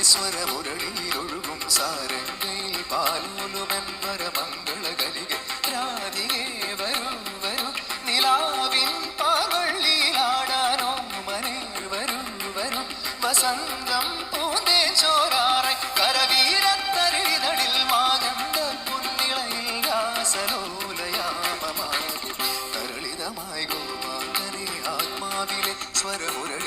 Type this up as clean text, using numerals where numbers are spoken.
സ്വരമുരളിയിലൊഴുകും സാരംഗയിൽ പാലോലുമെൻവര മംഗളകലികെ രാധികേ വരൂ വരൂ നിലാവിൻ പാവള്ളിയിലാടാനോ മനേ വരൂ വരൂ വസന്തം പൂന്തേ ചോരാറെ കരവീരത്തരുവിതടിൽ മാകണ്ട പുന്നിളയിൽ രാസലോലയാമമായി തരളിതമായി ഗോപാലനെ ആത്മാവിലെ സ്വരമുരളി